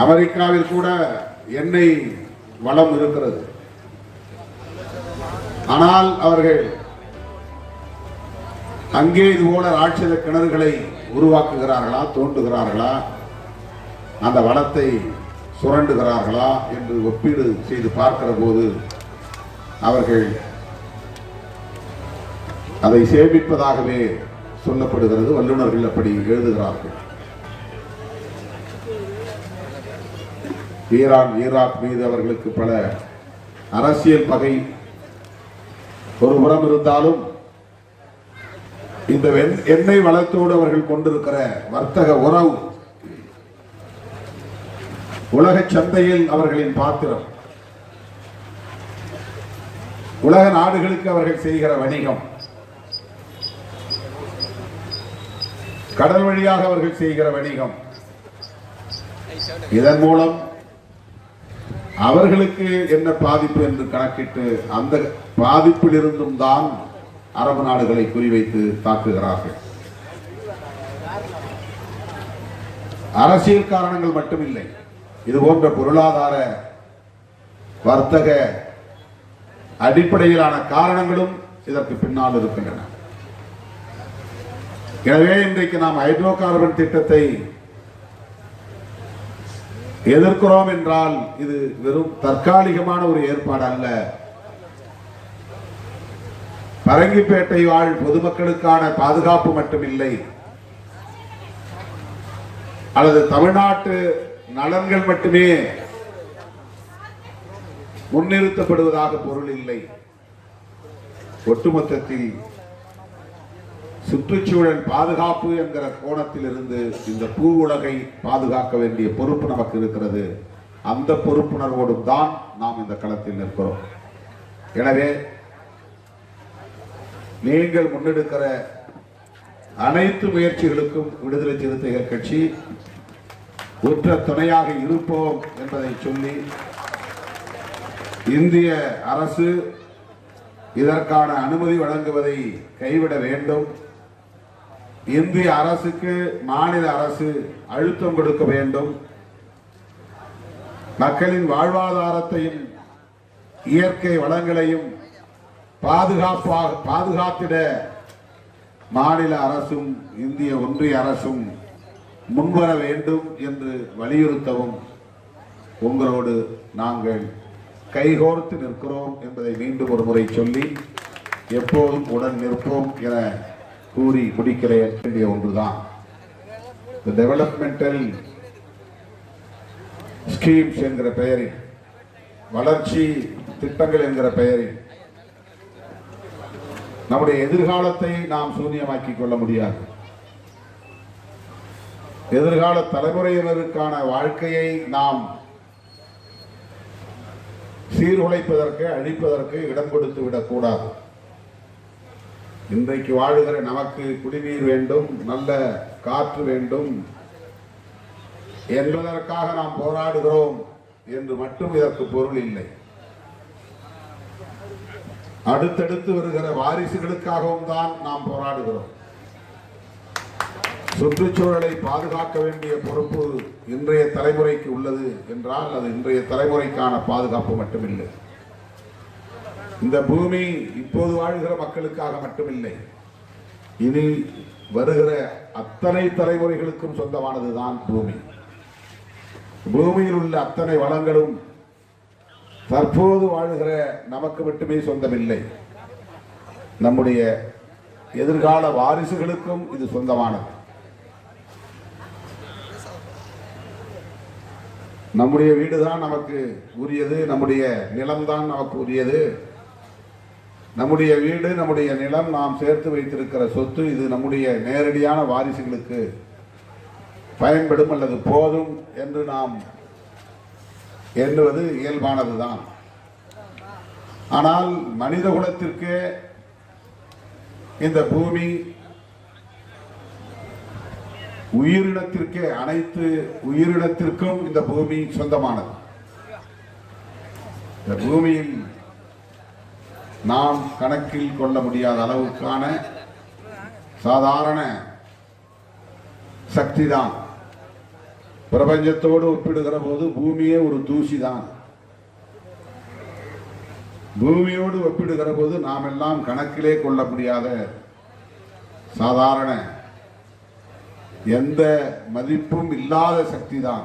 அமெரிக்காவில் கூட எண்ணெய் வளம் இருக்கிறது. ஆனால் அவர்கள் அங்கே இதுபோல ராட்சத கிணறுகளை உருவாக்குகிறார்களா, தோண்டுகிறார்களா, அந்த வளத்தை சுரண்டுகிறார்களா என்று ஒப்பீடு செய்து பார்க்கிற போது அவர்கள் அதை சேமிப்பதாகவே சொல்லப்படுகிறது. வல்லுநர்கள் அப்படி எழுதுகிறார்கள். ஈரான் ஈராக் மீது அவர்களுக்கு பல அரசியல் பகை ஒரு புறம் இருந்தாலும் இந்த எண்ணெய் வளத்தோடு அவர்கள் கொண்டிருக்கிற வர்த்தக உறவு, உலக சந்தையில் அவர்களின் பாத்திரம், உலக நாடுகளுக்கு அவர்கள் செய்கிற வணிகம், கடல் வழியாக அவர்கள் செய்கிற வணிகம், இதன் மூலம் அவர்களுக்கு என்ன பாதிப்பு என்று கணக்கிட்டு அந்த பாதிப்பில் இருந்தும் தான் அரபு நாடுகளை குறிவைத்து தாக்குகிறார்கள். அரசியல் காரணங்கள் மட்டுமில்லை, இது போன்ற பொருளாதார வர்த்தக அடிப்படையிலான காரணங்களும் இதற்கு பின்னால் இருக்கின்றன. எனவே இன்றைக்கு நாம் ஹைட்ரோ கார்பன் திட்டத்தை எதிர்க்கிறோம் என்றால் இது வெறும் தற்காலிகமான ஒரு ஏற்பாடு அல்ல. பரங்கிப்பேட்டை வாழ் பொதுமக்களுக்கான பாதுகாப்பு மட்டுமில்லை, அல்லது தமிழ்நாட்டு நலன்கள் மட்டுமே முன்னிறுத்தப்படுவதாக பொருள் இல்லை. ஒட்டுமொத்தத்தில் சுற்றுச்சூழல் பாதுகாப்பு என்கிற கோணத்தில் இருந்து இந்த பூ உலகை பாதுகாக்க வேண்டிய பொறுப்பு நமக்கு இருக்கிறது. அந்த பொறுப்புணர்வோடும் தான் நாம் இந்த களத்தில் நிற்கிறோம். எனவே நீங்கள் முன்னெடுக்கிற அனைத்து முயற்சிகளுக்கும் விடுதலை சிறுத்தைகள் கட்சி உற்ற துணையாக இருப்போம் என்பதை சொல்லி, இந்திய அரசு இதற்கான அனுமதி வழங்குவதை கைவிட வேண்டும். இந்திய அரசுக்கு மாநில அரசு அழுத்தம் கொடுக்க வேண்டும். மக்களின் வாழ்வாதாரத்தையும் இயற்கை வளங்களையும் பாதுகாத்திட மாநில அரசும் இந்திய ஒன்றிய அரசும் முன்வர வேண்டும் என்று வலியுறுத்தவும் உங்களோடு நாங்கள் கைகோர்த்து நிற்கிறோம் என்பதை மீண்டும் ஒரு முறை சொல்லி, எப்போதும் உடன் நிற்போம் என கூறி முடிக்கிற வேண்டிய ஒன்றுதான். டெவலப்மெண்டல் ஸ்கீம்ஸ் என்கிற பெயரில், வளர்ச்சி திட்டங்கள் என்கிற பெயரில் நம்முடைய எதிர்காலத்தை நாம் சூன்யமாக்கிக் கொள்ள முடியாது. எதிர்கால தலைமுறையினருக்கான வாழ்க்கையை நாம் சீர்குலைப்பதற்கு, அழிப்பதற்கு இடம் கொடுத்து விடக்கூடாது. இன்றைக்கு வாழுகிற நமக்கு குடிநீர் வேண்டும், நல்ல காற்று வேண்டும் என்பதற்காக நாம் போராடுகிறோம் என்று மட்டும் இதற்கு பொருள் இல்லை. அடுத்தடுத்து வருகிற வாரிசுகளுக்காகவும் தான் நாம் போராடுகிறோம். சுற்றுச்சூழலை பாதுகாக்க வேண்டிய பொறுப்பு இன்றைய தலைமுறைக்கு உள்ளது என்றால் அது இன்றைய தலைமுறைக்கான பாதுகாப்பு மட்டுமில்லை. இந்த பூமி இப்போது வாழ்கிற மக்களுக்காக மட்டுமில்லை, இனி வருகிற அத்தனை தலைமுறைகளுக்கும் சொந்தமானதுதான் பூமி. பூமியில் உள்ள அத்தனை வளங்களும் தற்போது வாழ்கிற நமக்கு மட்டுமே சொந்தமில்லை, நம்முடைய எதிர்கால வாரிசுகளுக்கும் இது சொந்தமானது. நம்முடைய வீடுதான் நமக்கு உரியது, நம்முடைய நிலம்தான் நமக்கு உரியது. நம்முடைய வீடு, நம்முடைய நிலம், நாம் சேர்த்து வைத்திருக்கிற சொத்து, இது நம்முடைய நேரடியான வாரிசுகளுக்கு பயன்படும் அல்லது போதும் என்று நாம் எண்ணுவது இயல்பானதுதான். ஆனால் மனித குலத்திற்கு இந்த பூமி, உயிரினத்திற்கே, அனைத்து உயிரினத்திற்கும் இந்த பூமி சொந்தமானது. இந்த பூமியில் நாம் கணக்கில் கொள்ள முடியாத அளவுக்கான சாதாரண சக்திதான் பிரபஞ்சத்தோடு ஒப்பிடுகிற போது பூமியே ஒரு தூசி தான். பூமியோடு ஒப்பிடுகிற போது நாம் எல்லாம் கணக்கிலே கொள்ள முடியாத சாதாரண எந்த மதிப்பும் இல்லாத சக்தி தான்.